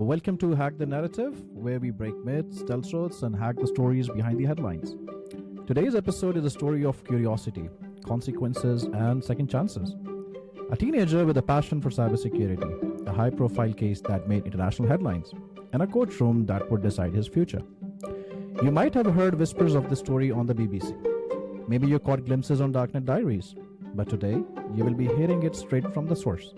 Welcome to Hack the Narrative, where we break myths, tell truths, and hack the stories behind the headlines. Today's episode is a story of curiosity, consequences, and second chances. A teenager with a passion for cybersecurity, a high profile case that made international headlines, and a courtroom that would decide his future. You might have heard whispers of this story on the BBC. Maybe you caught glimpses on Darknet Diaries, but today you will be hearing it straight from the source.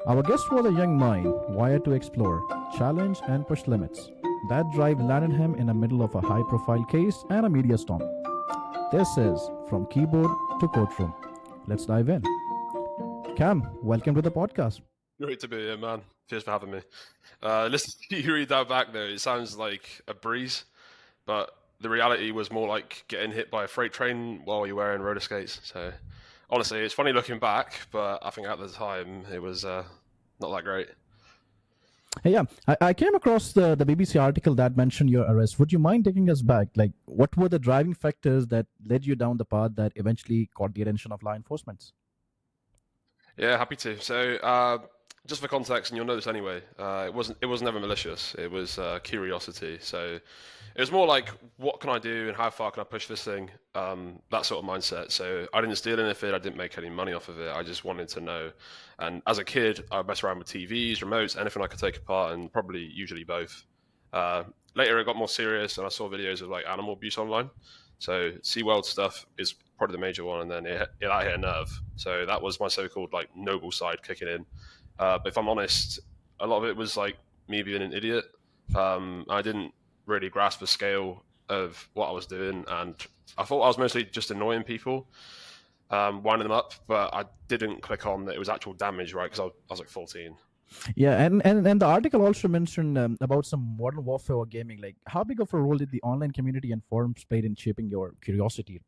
Our guest was a young mind wired to explore, challenge, and push limits. That drive landed him in the middle of a high profile case and a media storm. This is From Keyboard to Courtroom. Let's dive in. Cam, welcome to the podcast. Great to be here, man. Cheers for having me. Listen, you read that back there, it sounds like a breeze, but the reality was more like getting hit by a freight train while you're wearing roller skates. So honestly, it's funny looking back, but I think at the time it was not that great. Hey, yeah, I came across the BBC article that mentioned your arrest. Would you mind taking us back? Like, what were the driving factors that led you down the path that eventually caught the attention of law enforcement? Yeah, happy to. So just for context, and you'll know this anyway, it was never malicious. It was curiosity. So it was more like, what can I do and how far can I push this thing? That sort of mindset. So I didn't steal anything. I didn't make any money off of it. I just wanted to know. And as a kid, I would mess around with TVs, remotes, anything I could take apart, and probably usually both. Later, it got more serious, and I saw videos of like animal abuse online. So SeaWorld stuff is probably the major one, and then it hit a nerve. So that was my so-called like noble side kicking in. But if I'm honest, a lot of it was like me being an idiot. I didn't really grasp the scale of what I was doing, and I thought I was mostly just annoying people, winding them up, but I didn't click on that it was actual damage, right? Because I was like 14. Yeah, and the article also mentioned about some modern warfare or gaming. Like, how big of a role did the online community and forums played in shaping your curiosity?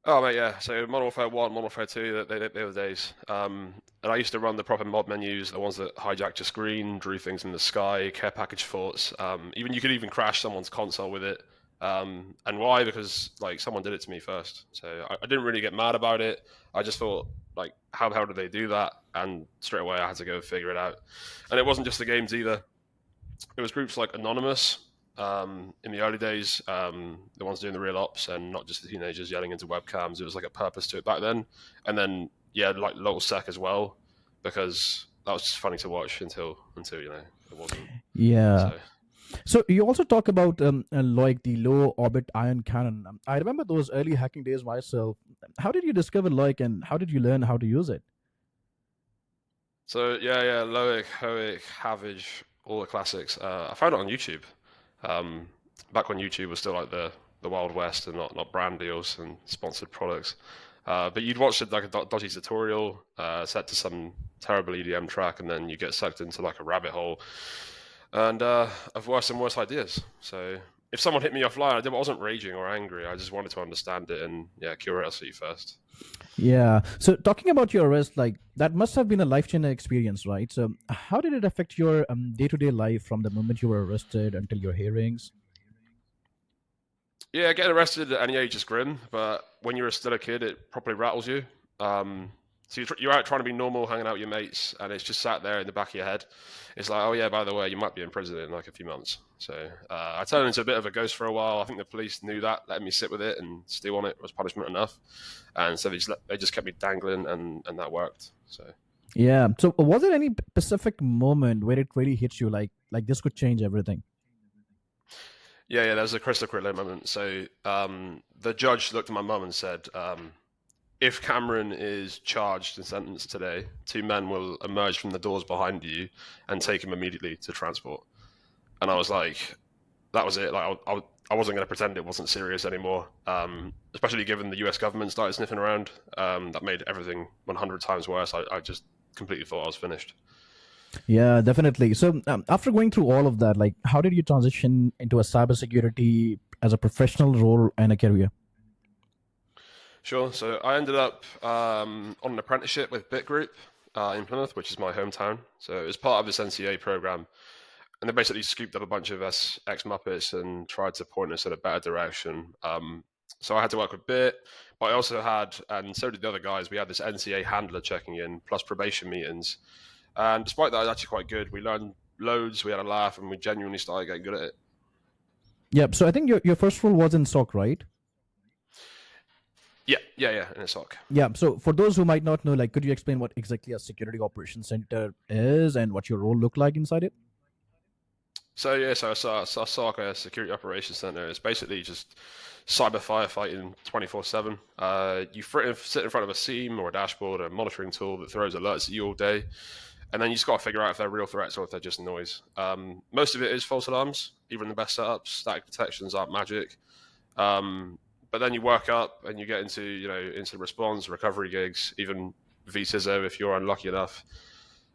Oh, mate, yeah. So Modern Warfare 1, Modern Warfare 2, they were the days. And I used to run the proper mod menus, the ones that hijacked your screen, drew things in the sky, care package forts. Even you could even crash someone's console with it. And why? Because like someone did it to me first. So I didn't really get mad about it. I just thought, like, how the hell did they do that? And straight away I had to go figure it out. And it wasn't just the games either. It was groups like Anonymous, in the early days, the ones doing the real ops and not just the teenagers yelling into webcams. It was like a purpose to it back then. And then, yeah, like Local Sec as well, because that was just funny to watch until you know, it wasn't. Yeah. So you also talk about like the low orbit ion cannon. I remember those early hacking days myself. How did you discover Loic, and how did you learn how to use it? So yeah, Loic, Hoic, Havage, all the classics. I found it on YouTube. Back when YouTube was still like the Wild West and not brand deals and sponsored products. But you'd watch it like a dodgy tutorial set to some terrible EDM track, and then you get sucked into like a rabbit hole, and of worse and worse ideas. So if someone hit me offline, I wasn't raging or angry. I just wanted to understand it, and yeah, curiosity first. Yeah. So talking about your arrest, like that must have been a life-changing experience, right? So how did it affect your day-to-day life from the moment you were arrested until your hearings? Yeah, getting arrested at any age is grim, but when you're still a kid, it properly rattles you. So you're out trying to be normal, hanging out with your mates, and it's just sat there in the back of your head. It's like, oh yeah, by the way, you might be in prison in like a few months. So I turned into a bit of a ghost for a while. I think the police knew that, letting me sit with it and stew on it was punishment enough. And so they just kept me dangling, and that worked. So Yeah. So was there any specific moment where it really hit you, like this could change everything? yeah, there was a crystal clear moment. So the judge looked at my mum and said, if Cameron is charged and sentenced today, 2 men will emerge from the doors behind you and take him immediately to transport. And I was like, that was it. Like I wasn't going to pretend it wasn't serious anymore, especially given the US government started sniffing around. That made everything 100 times worse. I just completely thought I was finished. Yeah, definitely. So after going through all of that, like how did you transition into a cybersecurity as a professional role and a career? Sure. So I ended up on an apprenticeship with Bit Group in Plymouth, which is my hometown. So it was part of this NCA program. And they basically scooped up a bunch of ex-Muppets and tried to point us in a better direction. So I had to work with Bit, but I also had, and so did the other guys, we had this NCA handler checking in, plus probation meetings. And despite that, it was actually quite good. We learned loads, we had a laugh, and we genuinely started getting good at it. Yeah. So I think your first role was in SOC, right? Yeah, in a SOC. Yeah. So for those who might not know, like, could you explain what exactly a security operations center is and what your role looked like inside it? So yeah, so a SOC, a Security Operations Center, is basically just cyber firefighting 24/7. You sit in front of a SIEM or a dashboard, a monitoring tool that throws alerts at you all day, and then you just got to figure out if they're real threats or if they're just noise. Most of it is false alarms. Even the best setups, static detections aren't magic. But then you work up and you get into incident response, recovery gigs, even VCISO if you're unlucky enough.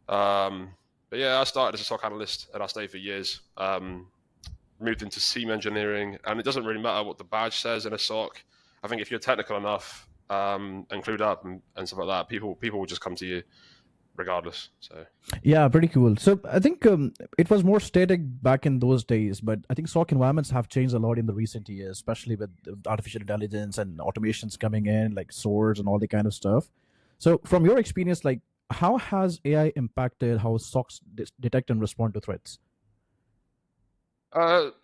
But yeah, I started as a SOC analyst and I stayed for years. Moved into SIEM engineering, and it doesn't really matter what the badge says in a SOC. I think if you're technical enough and clued up and stuff like that, people will just come to you regardless. So Yeah, pretty cool. So I think it was more static back in those days, but I think SOC environments have changed a lot in the recent years, especially with artificial intelligence and automations coming in, like SOARs and all the kind of stuff. So from your experience, like, how has AI impacted how SOCs detect and respond to threats?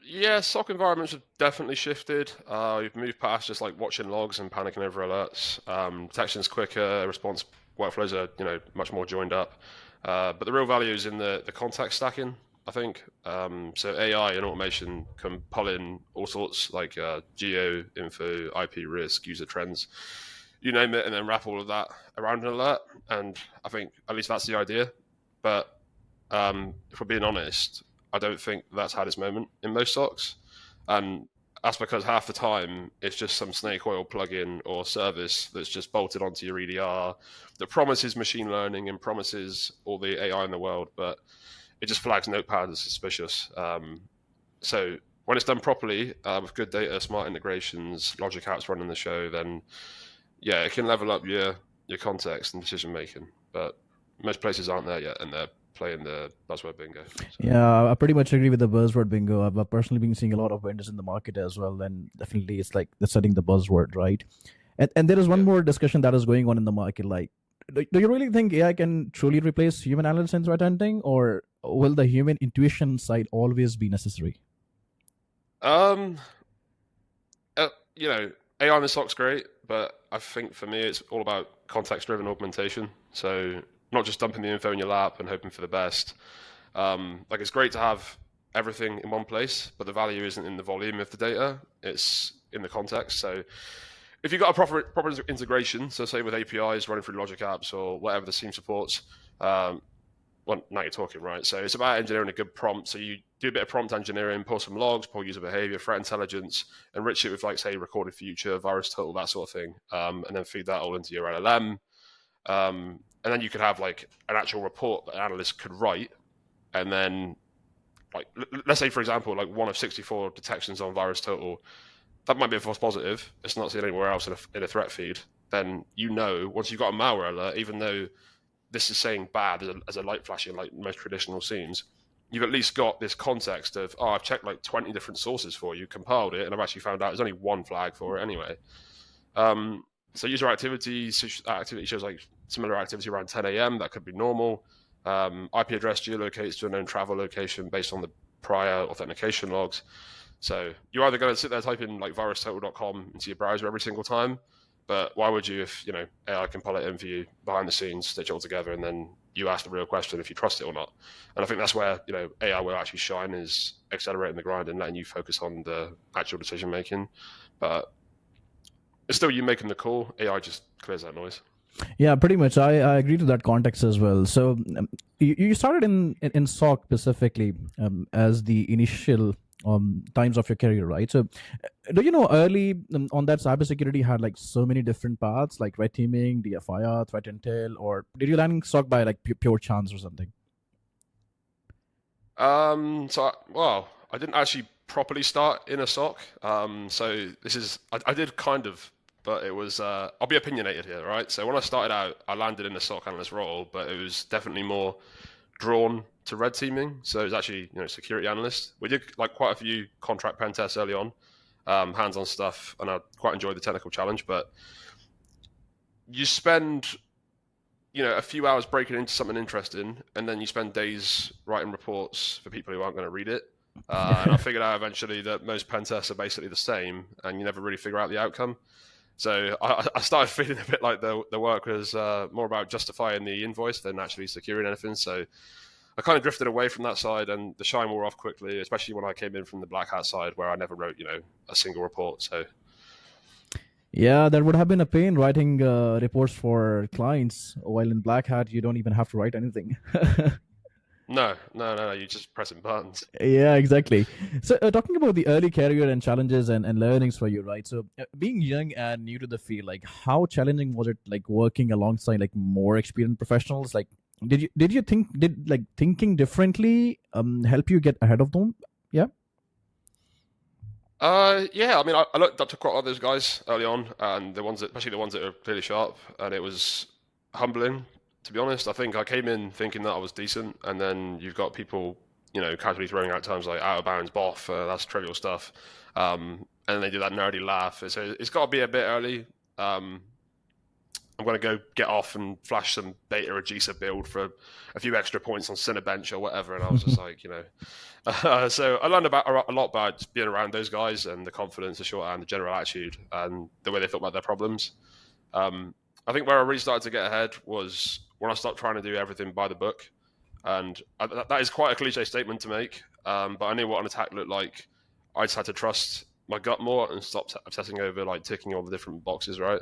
yeah, SOC environments have definitely shifted. We've moved past just like watching logs and panicking over alerts. Detection's quicker, response workflows are much more joined up. But the real value is in the context stacking, I think. So AI and automation can pull in all sorts like geo info, IP risk, user trends, you name it, and then wrap all of that around an alert. And I think at least that's the idea. But if we're being honest, I don't think that's had its moment in most SOCs. And that's because half the time it's just some snake oil plugin or service that's just bolted onto your EDR that promises machine learning and promises all the AI in the world, but it just flags Notepad as suspicious. So when it's done properly with good data, smart integrations, logic apps running the show, then yeah, it can level up your context and decision making. But most places aren't there yet, and they're playing the buzzword bingo. So. Yeah, I pretty much agree with the buzzword bingo. I've personally been seeing a lot of vendors in the market as well, and definitely it's like they're setting the buzzword, right? And there is one Yeah. more discussion that is going on in the market. Like, do you really think AI can truly replace human analysis in threat hunting, or will the human intuition side always be necessary? Um, AI in the SOC's great, but I think for me it's all about context-driven augmentation. So not just dumping the info in your lap and hoping for the best. Like it's great to have everything in one place, but the value isn't in the volume of the data; it's in the context. So if you've got a proper integration, so say with APIs running through Logic apps or whatever the SIEM supports, um, well, now you're talking, right? So it's about engineering a good prompt. So you do a bit of prompt engineering, pull some logs, pull user behavior, threat intelligence, enrich it with like say recorded future, virus total, that sort of thing, and then feed that all into your LLM. And then you could have like an actual report that an analyst could write, and then like let's say for example like one of 64 detections on virus total, that might be a false positive. It's not seen anywhere else in a threat feed. Then once you've got a malware alert, even though this is saying bad as a light flashing like most traditional scenes, you've at least got this context of, oh, I've checked like 20 different sources for you, compiled it, and I've actually found out there's only one flag for it anyway. So user activity shows like similar activity around 10 a.m. That could be normal. IP address geolocates to a known travel location based on the prior authentication logs. So you're either going to sit there typing like virustotal.com into your browser every single time, but why would you if AI can pull it in for you behind the scenes, stitch it all together, and then you ask the real question if you trust it or not? And I think that's where AI will actually shine, is accelerating the grind and letting you focus on the actual decision making. But it's still you making the call. AI just clears that noise. Yeah, pretty much. I agree to that context as well. So you started in SOC specifically as the initial times of your career, right? So do you know early on that cybersecurity had like so many different paths, like red teaming, DFIR, threat intel, or did you land in SOC by like pure chance or something? Well, I didn't actually properly start in a SOC. So I did kind of, but it was, I'll be opinionated here, right? So when I started out, I landed in a SOC analyst role, but it was definitely more drawn to red teaming. So it was actually, security analyst. We did like quite a few contract pen tests early on, hands-on stuff, and I quite enjoyed the technical challenge. But you spend a few hours breaking into something interesting, and then you spend days writing reports for people who aren't going to read it. And I figured out eventually that most pen tests are basically the same, and you never really figure out the outcome. So I started feeling a bit like the work was more about justifying the invoice than actually securing anything. So I kind of drifted away from that side, and the shine wore off quickly, especially when I came in from the black hat side, where I never wrote, a single report. So Yeah, that would have been a pain writing reports for clients. While in Black Hat, you don't even have to write anything. no, you're just pressing buttons. Yeah, exactly. So, talking about the early career and challenges and learnings for you, right? So, being young and new to the field, like, how challenging was it, like, working alongside like more experienced professionals? Like, did like thinking differently help you get ahead of them? Yeah. Yeah. I mean, I looked up to quite a lot of those guys early on, and especially the ones that are clearly sharp, and it was humbling, to be honest. I think I came in thinking that I was decent, and then you've got people, casually throwing out terms like out of bounds, boff, that's trivial stuff, and they do that nerdy laugh. So it's got to be a bit early. I'm going to go get off and flash some beta or GSA build for a few extra points on Cinebench or whatever, and I was just like, so I learned about a lot about being around those guys and the confidence, the shorthand, the general attitude, and the way they thought about their problems. I think where I really started to get ahead was when I stopped trying to do everything by the book, and that is quite a cliche statement to make, but I knew what an attack looked like. I just had to trust my gut more and stop obsessing over like ticking all the different boxes, right?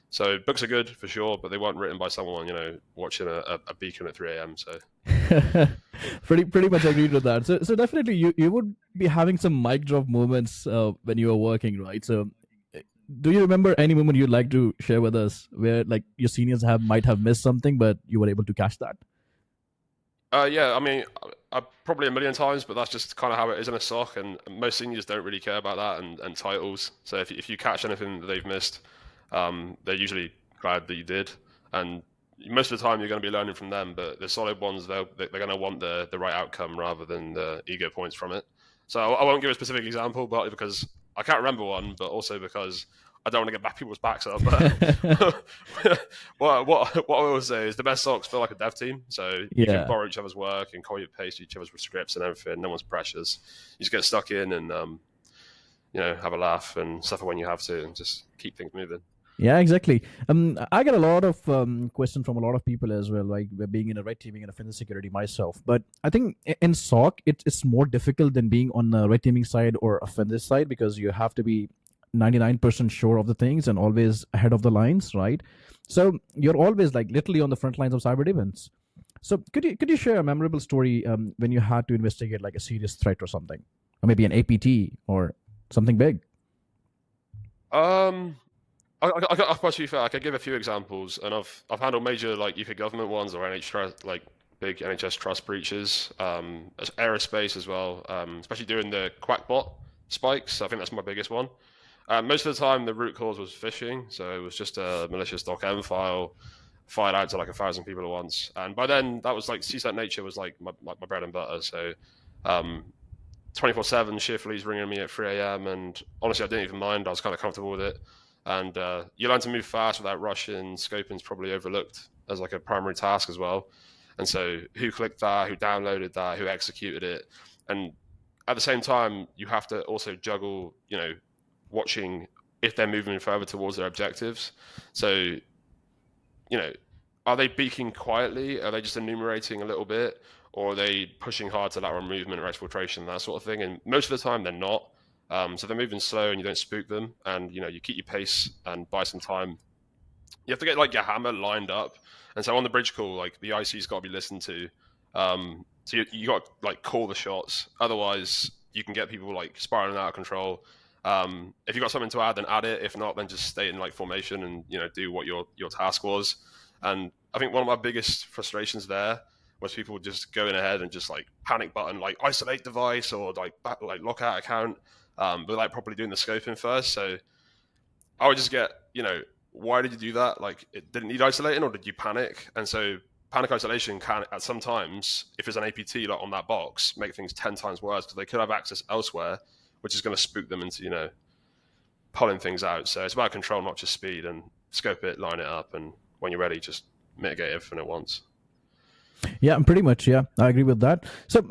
So books are good for sure, but they weren't written by someone, watching a beacon at 3 a.m. So Pretty much agreed with that. So definitely you would be having some mic drop moments when you were working, right? So do you remember any moment you'd like to share with us where like your seniors might have missed something, but you were able to catch that? Yeah, I mean, probably a million times, but that's just kind of how it is in a SOC, and most seniors don't really care about that and titles. So if you catch anything that they've missed, they're usually glad that you did, and most of the time you're going to be learning from them. But the solid ones, they're going to want the right outcome rather than the ego points from it. So I won't give a specific example, partly because I can't remember one, but also because I don't want to get people's backs up. But what I will say is the best socks feel like a dev team. So you can Yeah. borrow each other's work and copy and paste each other's scripts and everything. No one's precious. You just get stuck in and have a laugh and suffer when you have to, and just keep things moving. Yeah, exactly. I get a lot of questions from a lot of people as well, like being in a red teaming and offensive security myself. But I think in SOC, it's more difficult than being on the red teaming side or offensive side because you have to be 99% sure of the things and always ahead of the lines, right? So you're always like literally on the front lines of cyber defense. So could you share a memorable story when you had to investigate like a serious threat or something, or maybe an APT or something big? Um, to be fair, I could give a few examples, and I've handled major like UK government ones or NHS like big NHS trust breaches, aerospace as well, especially during the Quackbot spikes. I think that's my biggest one. Most of the time, the root cause was phishing, so it was just a malicious .m file fired out to like 1,000 people at once. And by then, that was like CSAT nature was like my bread and butter. So 24/7 Shift ringing me at 3 a.m. and honestly, I didn't even mind. I was kind of comfortable with it. And you learn to move fast without rushing. Scoping's probably overlooked as like a primary task as well. And so who clicked that, who downloaded that, who executed it, and at the same time, you have to also juggle, watching if they're moving further towards their objectives. So, are they beaking quietly? Are they just enumerating a little bit? Or are they pushing hard to lateral movement or exfiltration, that sort of thing? And most of the time, they're not. So they're moving slow and you don't spook them. And, you keep your pace and buy some time. You have to get, like, your hammer lined up. And so on the bridge call, like, the IC's got to be listened to. So you got to, like, call the shots. Otherwise, you can get people, like, spiraling out of control. If you've got something to add, then add it. If not, then just stay in like formation and do what your task was. And I think one of my biggest frustrations there was people just going ahead and just like panic button, like isolate device or like lock out account, but like properly doing the scoping first. So I would just get, why did you do that? Like it didn't need isolating, or did you panic? And so panic isolation can, at sometimes, if there's an APT like on that box, make things 10 times worse because they could have access elsewhere, which is going to spook them into, pulling things out. So it's about control, not just speed, and scope it, line it up, and when you're ready, just mitigate everything at once. Yeah, pretty much. Yeah, I agree with that. So,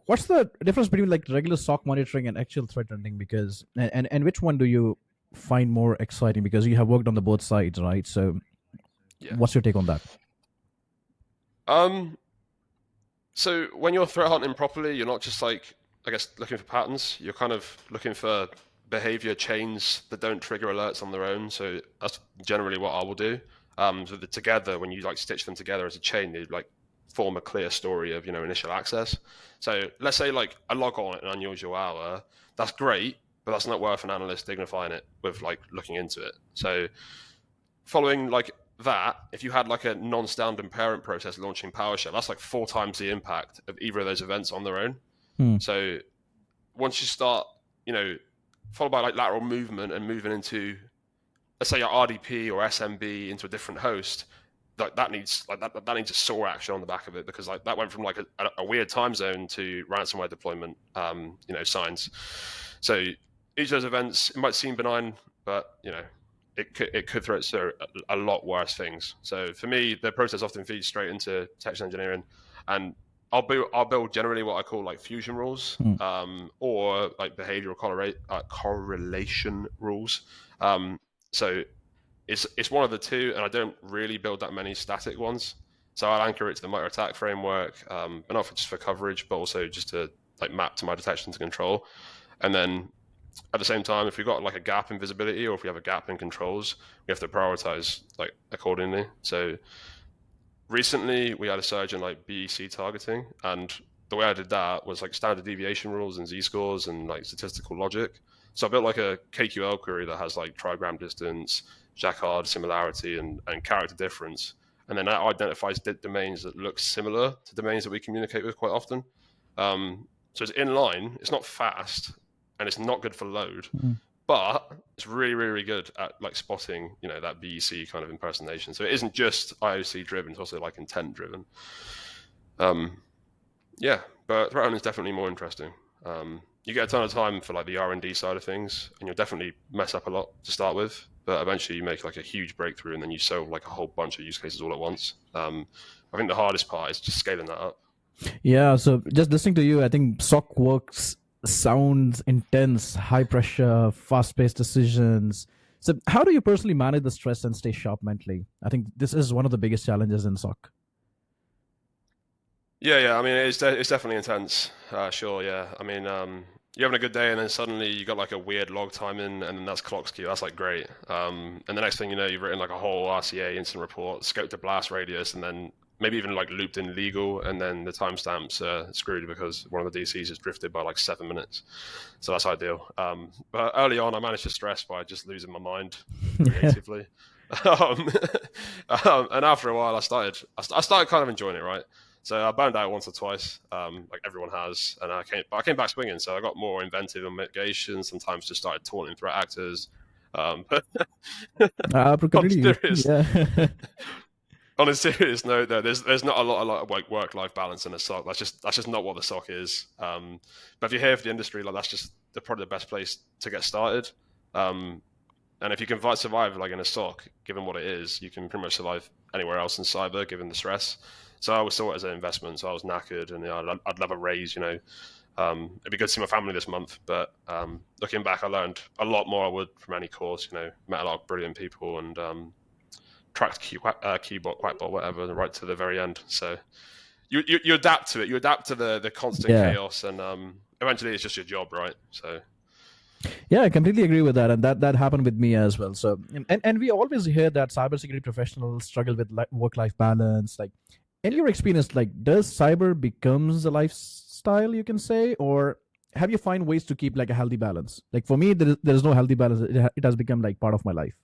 what's the difference between like regular SOC monitoring and actual threat hunting? Because and which one do you find more exciting? Because you have worked on the both sides, right? So, Yeah. what's your take on that? So when you're threat hunting properly, you're not just like, I guess, looking for patterns. You're kind of looking for behavior chains that don't trigger alerts on their own. So that's generally what I will do. So that together, when you like stitch them together as a chain, they like form a clear story of, initial access. So let's say like I log on at an unusual hour. That's great, but that's not worth an analyst dignifying it with like looking into it. So following like that, if you had like a non-standard parent process launching PowerShell, that's like 4 times the impact of either of those events on their own. So once you start, followed by like lateral movement and moving into, let's say, your RDP or SMB into a different host, that needs a SOAR action on the back of it, because like that went from like a weird time zone to ransomware deployment, signs. So each of those events, it might seem benign, but it could throw a lot worse things. So for me, the process often feeds straight into detection engineering, and I'll build generally what I call like fusion rules, or like behavioral correlation rules. So it's one of the two, and I don't really build that many static ones. So I'll anchor it to the MITRE ATT&CK framework, but not just for coverage, but also just to like map to my detection to control. And then at the same time, if we've got like a gap in visibility, or if we have a gap in controls, we have to prioritize like accordingly. So recently we had a surge in like BEC targeting, and the way I did that was like standard deviation rules and z-scores and like statistical logic. So I built like a KQL query that has like trigram distance, Jacquard similarity, and character difference, and then that identifies domains that look similar to domains that we communicate with quite often. So it's inline, it's not fast, and it's not good for load, but it's really, really good at like spotting, that BEC kind of impersonation. So it isn't just IOC driven; it's also like intent driven. Yeah, but threat hunting is definitely more interesting. You get a ton of time for like the R&D side of things, and you'll definitely mess up a lot to start with, but eventually you make like a huge breakthrough, and then you solve like a whole bunch of use cases all at once. I think the hardest part is just scaling that up. Yeah, so just listening to you, I think SOC works sounds intense, high pressure, fast paced decisions. So, how do you personally manage the stress and stay sharp mentally? I think this is one of the biggest challenges in SOC. Yeah. I mean, it's definitely intense. Sure, yeah. I mean, you're having a good day, and then suddenly you got like a weird log time in, and then that's clock skew. That's like great. And the next thing you know, you've written like a whole RCA incident report, scoped a blast radius, and then maybe even like looped in legal, and then the timestamps are screwed because one of the DCs has drifted by like 7 minutes. So that's ideal. But early on, I managed to stress by just losing my mind creatively. And after a while, I started kind of enjoying it, right? So I burned out once or twice, like everyone has, and I came back swinging. So I got more inventive on mitigation. Sometimes just started taunting threat actors. But on a serious note, though, there's not a lot of like work-life balance in a SOC. That's just not what the SOC is. But if you're here for the industry, like that's just probably the best place to get started. And if you can survive like in a SOC, given what it is, you can pretty much survive anywhere else in cyber, given the stress. So I always saw it as an investment. So I was knackered, and I'd love a raise. It'd be good to see my family this month. But looking back, I learned a lot more I would from any course. Met a lot of brilliant people, and tracked Qbot, Quackbot, whatever, right to the very end. So you adapt to it. You adapt to the constant chaos, and eventually it's just your job, right? So. Yeah, I completely agree with that, and that happened with me as well. So, and we always hear that cybersecurity professionals struggle with work-life balance. Like, in your experience, like, does cyber becomes a lifestyle, you can say, or have you find ways to keep like a healthy balance? Like for me, there is no healthy balance. It has become like part of my life.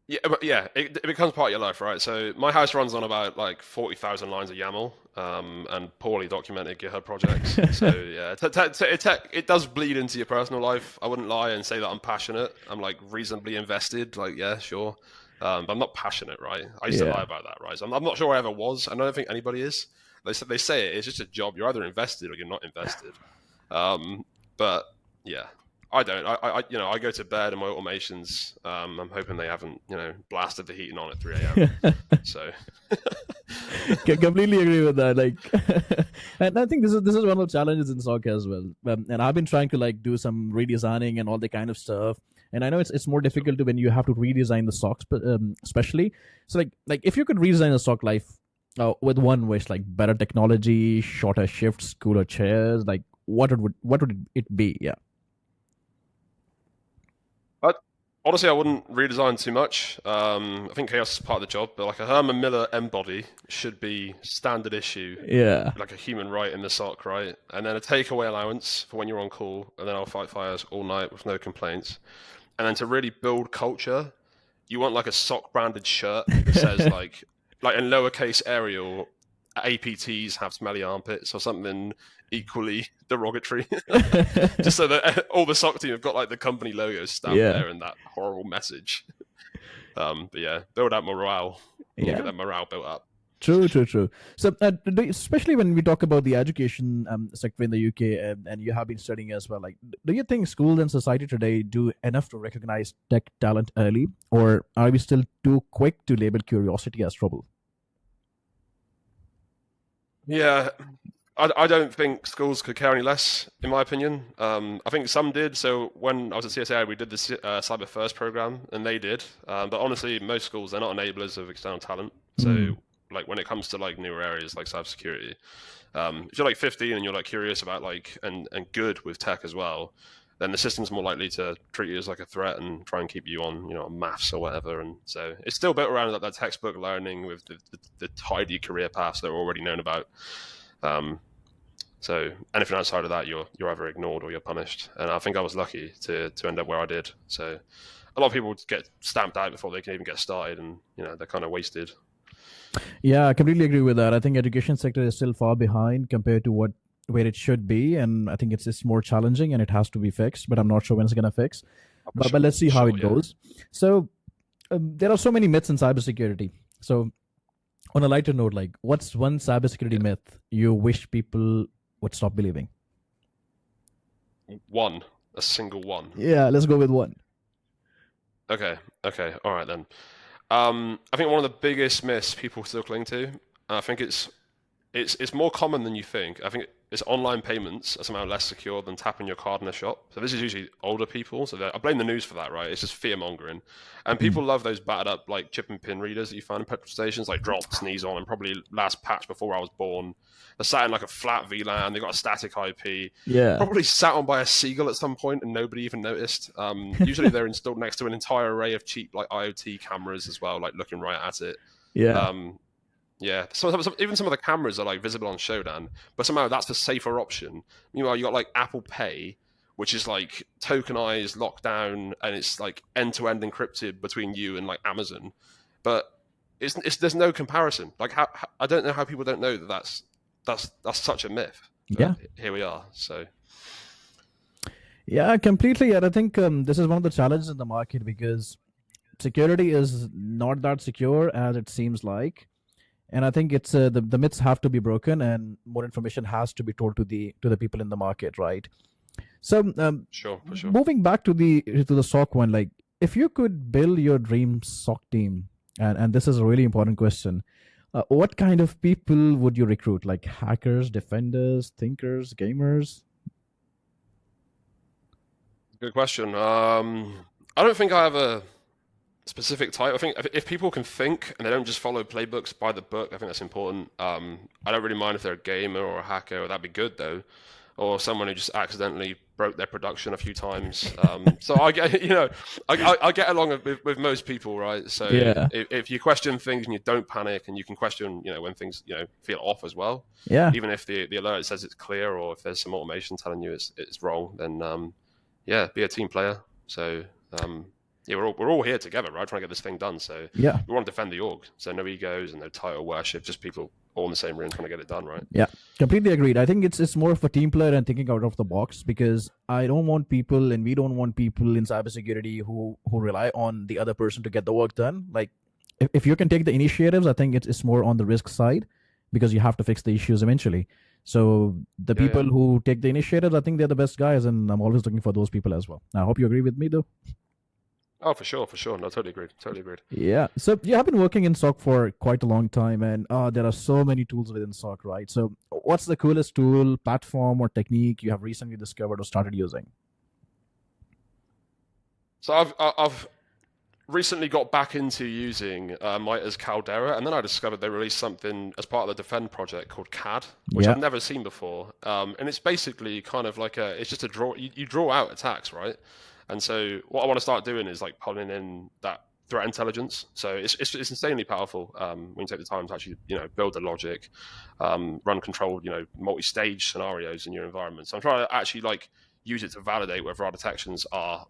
Yeah, it becomes part of your life, right? So my house runs on about like 40,000 lines of YAML, and poorly documented GitHub projects. So yeah, it does bleed into your personal life. I wouldn't lie and say that I'm passionate. I'm like reasonably invested. Like, yeah, sure. But I'm not passionate, right? I used to lie about that, right? So I'm not sure I ever was. I don't think anybody is. They say it's just a job. You're either invested or you're not invested. But yeah, I don't. I go to bed and my automations. I'm hoping they haven't, blasted the heating on at 3 a.m. So. Completely agree with that. Like, and I think this is one of the challenges in SOC as well. And I've been trying to like do some redesigning and all the kind of stuff. And I know it's more difficult when you have to redesign the SOC, especially. So like if you could redesign the SOC life with one wish, like better technology, shorter shifts, cooler chairs, like what would it be? Yeah. Honestly, I wouldn't redesign too much. I think chaos is part of the job, but like a Herman Miller M body should be standard issue. Yeah. Like a human right in the SOC, right? And then a takeaway allowance for when you're on call, and then I'll fight fires all night with no complaints. And then to really build culture, you want like a SOC branded shirt that says like in lowercase Arial, APTs have smelly armpits or something equally derogatory, just so that all the SOC team have got like the company logo stamped there and that horrible message. But yeah, build up morale. Get that morale built up. True. So, especially when we talk about the education sector in the UK, and you have been studying as well, like, do you think schools and society today do enough to recognize tech talent early, or are we still too quick to label curiosity as trouble? Yeah, I don't think schools could care any less, in my opinion. I think some did. So when I was at CSA, we did the Cyber First program, and they did. But honestly, most schools, they're not enablers of external talent. So like when it comes to like newer areas like cybersecurity, if you're like 15 and you're like curious about like and good with tech as well, then the system's more likely to treat you as like a threat and try and keep you on, maths or whatever. And so it's still built around that textbook learning with the tidy career paths that are already known about. So anything outside of that, you're either ignored or you're punished. And I think I was lucky to end up where I did. So a lot of people get stamped out before they can even get started, and they're kind of wasted. Yeah, I completely agree with that. I think education sector is still far behind compared to where it should be, and I think it's more challenging and it has to be fixed. But I'm not sure when it's gonna fix. But let's see how it goes. So there are so many myths in cybersecurity. So on a lighter note, like what's one cybersecurity myth you wish people would stop believing? A single one. Yeah, let's go with one. Okay, all right then. I think one of the biggest myths people still cling to, and I think it's more common than you think. I think it's online payments are somehow less secure than tapping your card in a shop. So this is usually older people. So I blame the news for that, right? It's just fear mongering. And people love those battered up like chip and pin readers that you find in petrol stations, like drop, sneeze on, and probably last patch before I was born. They're sat in like a flat VLAN. They've got a static IP. Yeah. Probably sat on by a seagull at some point and nobody even noticed. Usually they're installed next to an entire array of cheap like IoT cameras as well, like looking right at it. Yeah. Yeah, even some of the cameras are like visible on Shodan, but somehow that's the safer option. Meanwhile, you got like Apple Pay, which is like tokenized, locked down, and it's like end-to-end encrypted between you and like Amazon. But there's no comparison. Like I don't know how people don't know that's such a myth. Yeah, here we are. So yeah, completely. And I think this is one of the challenges in the market because security is not that secure as it seems like. And I think it's the myths have to be broken, and more information has to be told to the people in the market, right? So, sure, for sure. Moving back to the SOC one, like if you could build your dream SOC team, and this is a really important question, what kind of people would you recruit? Like hackers, defenders, thinkers, gamers? Good question. I don't think I have a specific type. I think if people can think and they don't just follow playbooks by the book, I think that's important. I don't really mind if they're a gamer or a hacker. That'd be good though, or someone who just accidentally broke their production a few times. So I get, I get along with most people, right? So yeah. if you question things and you don't panic, and you can question, when things feel off as well. Yeah. Even if the alert says it's clear, or if there's some automation telling you it's wrong, then be a team player. So. Yeah, we're all here together, right? Trying to get this thing done. So yeah, we want to defend the org. So no egos and no title worship, just people all in the same room trying to get it done, right? Yeah, completely agreed. I think it's more of a team player and thinking out of the box, because I don't want people, and we don't want people in cybersecurity who rely on the other person to get the work done. Like if you can take the initiatives, I think it's more on the risk side, because you have to fix the issues eventually. So the Yeah, people yeah. who take the initiative, I think they're the best guys, and I'm always looking for those people as well. I hope you agree with me, though. Oh, for sure, for sure. No, totally agreed. Totally agreed. Yeah. So you have been working in SOC for quite a long time, and there are so many tools within SOC, right? So what's the coolest tool, platform, or technique you have recently discovered or started using? So I've recently got back into using MITRE's Caldera, and then I discovered they released something as part of the Defend project called CAD, which Yeah. I've never seen before. And it's basically kind of like it's just a draw. You draw out attacks, right? And so what I want to start doing is like pulling in that threat intelligence. So it's insanely powerful when you take the time to actually build the logic, run controlled multi-stage scenarios in your environment. So I'm trying to actually like use it to validate whether our detections are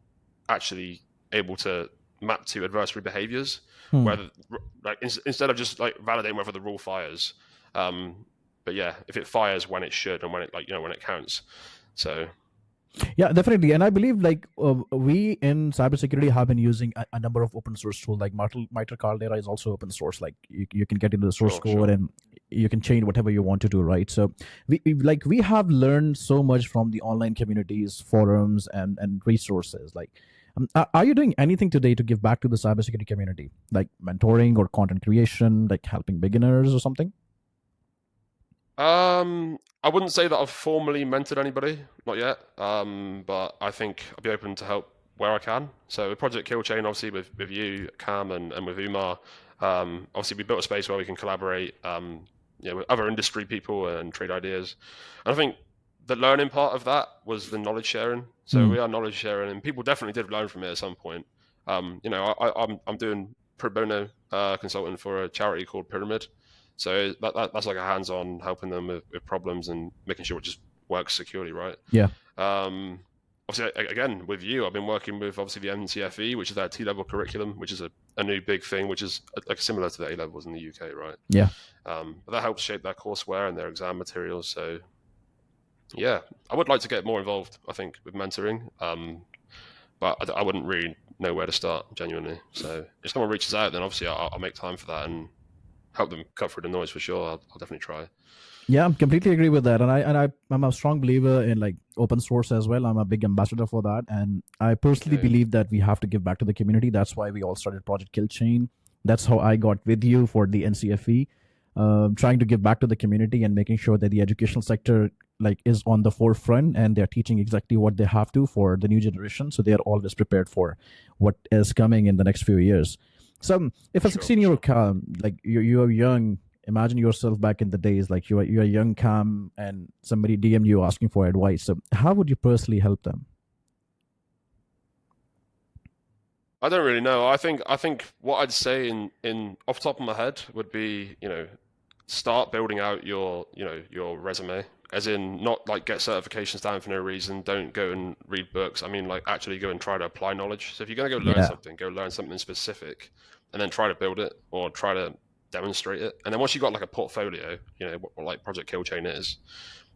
actually able to map to adversary behaviors, Hmm. whether like instead of just like validating whether the rule fires. But yeah, if it fires when it should and when it when it counts. So Yeah, definitely. And I believe like we in cybersecurity have been using a number of open source tools. Like MITRE Caldera is also open source. Like you can get into the source sure, code sure. and you can change whatever you want to do, right? So we have learned so much from the online communities, forums, and resources. Like, are you doing anything today to give back to the cybersecurity community, like mentoring or content creation, like helping beginners or something? I wouldn't say that I've formally mentored anybody, not yet. But I think I'd be open to help where I can. So with Project Killchain, obviously with you, Cam, and with Umar, obviously we built a space where we can collaborate, with other industry people and trade ideas. And I think the learning part of that was the knowledge sharing. So Hmm. we are knowledge sharing, and people definitely did learn from it at some point. I'm doing pro bono consulting for a charity called Pyramid. So that's like a hands-on helping them with problems and making sure it just works securely, right? Yeah. Um, Obviously, again, with you, I've been working with obviously the NCFE, which is their T-level curriculum, which is a new big thing, which is like similar to the A-levels in the UK, right? Yeah. But that helps shape their courseware and their exam materials. So yeah, I would like to get more involved, I think, with mentoring, but I wouldn't really know where to start, genuinely. So if someone reaches out, then obviously I'll make time for that and help them cut through the noise for sure. I'll definitely try. Yeah, I completely agree with that, and I'm a strong believer in like open source as well. I'm a big ambassador for that, and I personally Yeah, yeah. believe that we have to give back to the community. That's why we all started Project Kill Chain. That's how I got with you for the NCFE, trying to give back to the community and making sure that the educational sector like is on the forefront and they're teaching exactly what they have to for the new generation, so they are always prepared for what is coming in the next few years. So, if For a sure, for 16-year-old sure. Cam, like you're young, imagine yourself back in the days, like you're a young Cam, and somebody DM'd you asking for advice. So, how would you personally help them? I don't really know. I think what I'd say in off the top of my head would be, start building out your resume. As in not like get certifications down for no reason. Don't go and read books. I mean like actually go and try to apply knowledge. So if you're gonna Yeah. go learn something specific and then try to build it or try to demonstrate it. And then once you've got like a portfolio, what like Project Killchain is,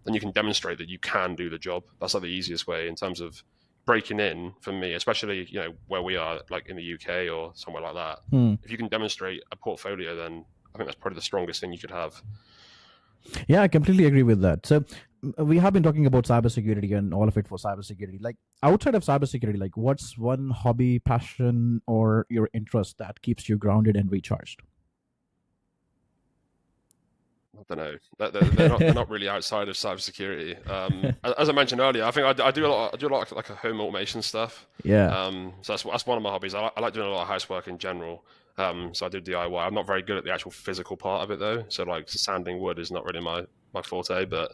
then you can demonstrate that you can do the job. That's like the easiest way in terms of breaking in for me, especially where we are, like in the UK or somewhere like that. Hmm. If you can demonstrate a portfolio, then I think that's probably the strongest thing you could have. Yeah, I completely agree with that. So, we have been talking about cybersecurity and all of it for cybersecurity. Like outside of cybersecurity, like what's one hobby, passion, or your interest that keeps you grounded and recharged? I don't know. They're not really outside of cybersecurity. As I mentioned earlier, I think I do a lot. I do a lot of like a home automation stuff. Yeah. So that's one of my hobbies. I like doing a lot of housework in general. So I do DIY. I'm not very good at the actual physical part of it though. So like sanding wood is not really my forte. But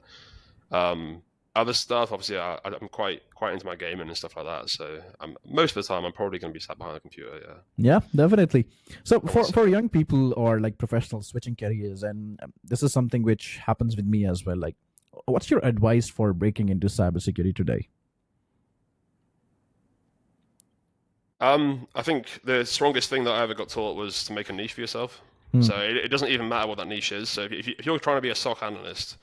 um, other stuff, obviously, I'm quite into my gaming and stuff like that. So most of the time, I'm probably going to be sat behind a computer. Yeah, Yeah, definitely. So I would for say. young people or like professionals switching careers, and this is something which happens with me as well. Like, what's your advice for breaking into cybersecurity today? I think the strongest thing that I ever got taught was to make a niche for yourself. Hmm. So it doesn't even matter what that niche is. So if you're trying to be a SOC analyst,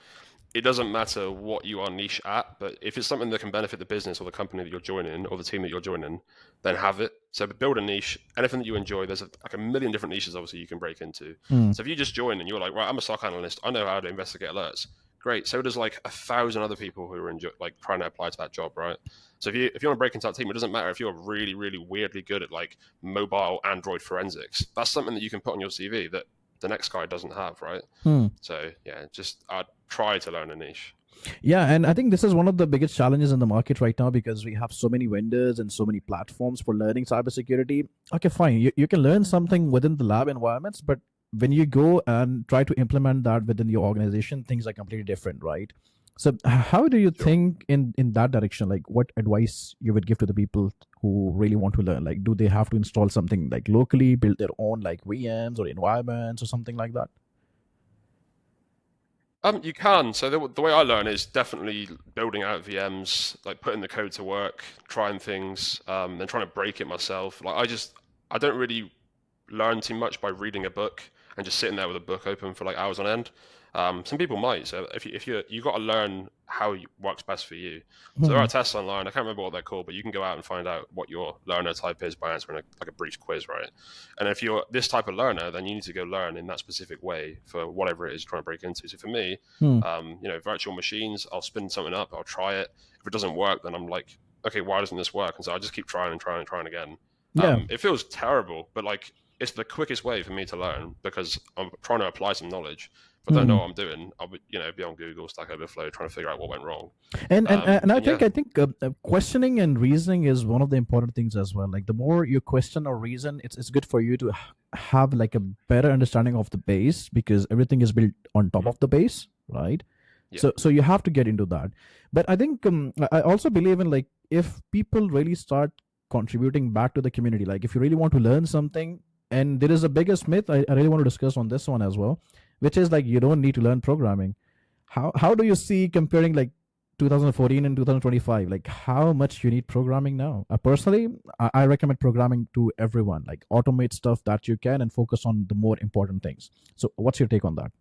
it doesn't matter what you are niche at, but if it's something that can benefit the business or the company that you're joining or the team that you're joining, then have it. So build a niche, anything that you enjoy. There's like a million different niches, obviously, you can break into. Mm. So if you just join and you're like, right, I'm a SOC analyst, I know how to investigate alerts. Great. So does like 1,000 other people who are like trying to apply to that job, right? So if you want to break into that team, it doesn't matter if you're really, really weirdly good at like mobile Android forensics. That's something that you can put on your CV that the next guy doesn't have, right? Hmm. So yeah, just I'd try to learn a niche. Yeah, and I think this is one of the biggest challenges in the market right now because we have so many vendors and so many platforms for learning cybersecurity. Okay, fine. You can learn something within the lab environments, but when you go and try to implement that within your organization, things are completely different, right? So how do you Sure. think in that direction? Like what advice you would give to the people who really want to learn? Like do they have to install something like locally, build their own like VMs or environments or something like that? You can. So the way I learn is definitely building out VMs, like putting the code to work, trying things, then trying to break it myself. Like I don't really learn too much by reading a book and just sitting there with a book open for like hours on end. Some people might. So if you got to learn how it works best for you. So there Hmm. are tests online. I can't remember what they're called, but you can go out and find out what your learner type is by answering like a brief quiz, right? And if you're this type of learner, then you need to go learn in that specific way for whatever it is you're trying to break into. So for me, Hmm. virtual machines, I'll spin something up, I'll try it. If it doesn't work, then I'm like, okay, why doesn't this work? And so I just keep trying and trying and trying again. Yeah. It feels terrible, but like it's the quickest way for me to learn because I'm trying to apply some knowledge. If I don't know Hmm. what I'm doing, I'll be on Google, Stack Overflow, trying to figure out what went wrong. And I And yeah, think questioning and reasoning is one of the important things as well. Like the more you question or reason, it's good for you to have like a better understanding of the base because everything is built on top mhm, of the base, right? yeah, So you have to get into that. But I think I also believe in like if people really start contributing back to the community, like if you really want to learn something, and there is a biggest myth I really want to discuss on this one as well, which is like you don't need to learn programming. How do you see comparing like 2014 and 2025, like how much you need programming now? Personally, I recommend programming to everyone, like automate stuff that you can and focus on the more important things. So what's your take on that?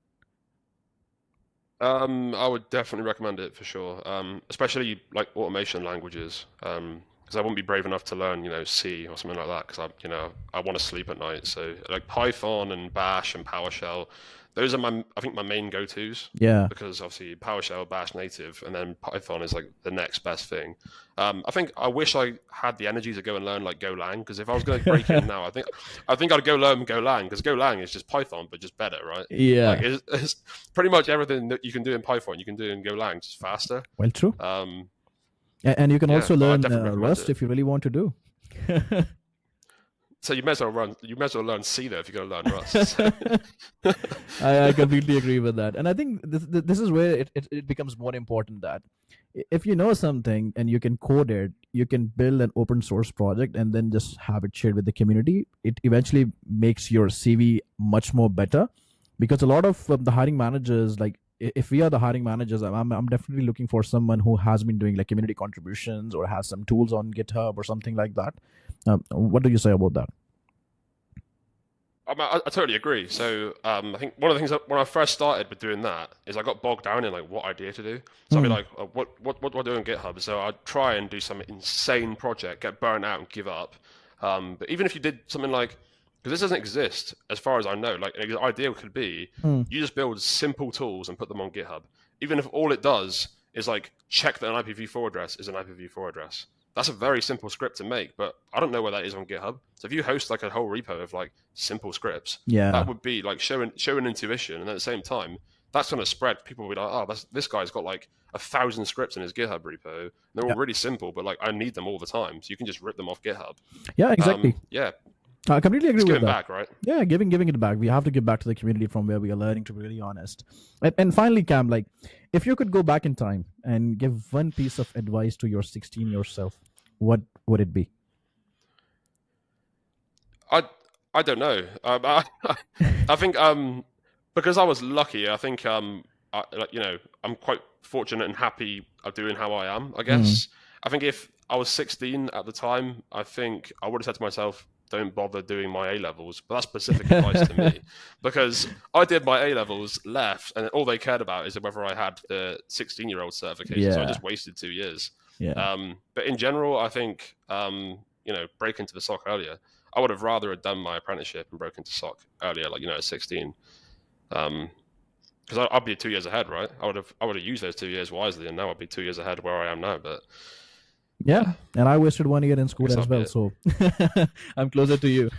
I would definitely recommend it for sure. Especially like automation languages. Because I wouldn't be brave enough to learn, C or something like that. Because I want to sleep at night. So like Python and Bash and PowerShell, those are I think my main go-tos. Yeah. Because obviously PowerShell, Bash native, and then Python is like the next best thing. I think I wish I had the energy to go and learn like Golang. Because if I was going to break in now, I think I'd go learn Golang because Golang is just Python but just better, right? Like Yeah. it's pretty much everything that you can do in Python, you can do in Golang, just faster. Well, true. Um, And you can yeah, also but I learn definitely recommend Rust it. if you really want to do. So you may as well learn C though if you're going to learn Rust. So. I completely agree with that. And I think this is where it becomes more important that if you know something and you can code it, you can build an open source project and then just have it shared with the community. It eventually makes your CV much more better because a lot of the hiring managers, like if we are the hiring managers, I'm definitely looking for someone who has been doing like community contributions or has some tools on GitHub or something like that. What do you say about that? I totally agree. So I think one of the things that when I first started with doing that is I got bogged down in like what idea to do. So I'd be Hmm. like, what do I do on GitHub? So I'd try and do some insane project, get burnt out and give up. But even if you did something like, because this doesn't exist as far as I know, like an idea could be, Hmm. you just build simple tools and put them on GitHub. Even if all it does is like check that an IPv4 address is an IPv4 address. That's a very simple script to make, but I don't know where that is on GitHub. So if you host like a whole repo of like simple scripts, Yeah. that would be like showing intuition, and at the same time, that's going to spread. People will be like, oh, this guy's got like 1,000 scripts in his GitHub repo. And they're all Yeah. really simple, but like I need them all the time, so you can just rip them off GitHub. Yeah. Exactly. Yeah, I completely agree it's with giving that. back, right? Yeah, giving it back. We have to give back to the community from where we are learning. To be really honest, and finally, Cam, like, if you could go back in time and give one piece of advice to your 16 yourself, what would it be? I I don't know. I think because I was lucky. I think I'm quite fortunate and happy of doing how I am. I Hmm. guess. I think if I was 16 at the time, I think I would have said to myself, don't bother doing my A-levels. But that's specific advice to me, because I did my A-levels, left, and all they cared about is whether I had the 16-year-old certification. So I just wasted 2 years. But in general, I think, break into the SOC earlier. I would have rather done my apprenticeship and broke into SOC earlier, like, at 16. Because I'd be 2 years ahead, right? I would have used those 2 years wisely, and now I'd be 2 years ahead of where I am now. But yeah, and I wasted 1 year in school as well, so I'm closer to you.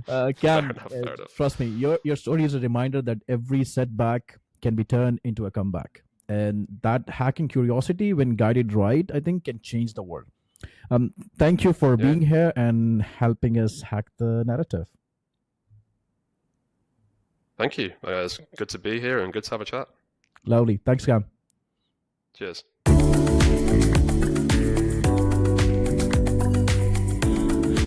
Cam, fair enough. Trust me, your story is a reminder that every setback can be turned into a comeback, and that hacking curiosity, when guided right, I think can change the world. Thank you for being here and helping us hack the narrative. Thank you. It's good to be here and good to have a chat. Lovely. Thanks, Cam. Cheers.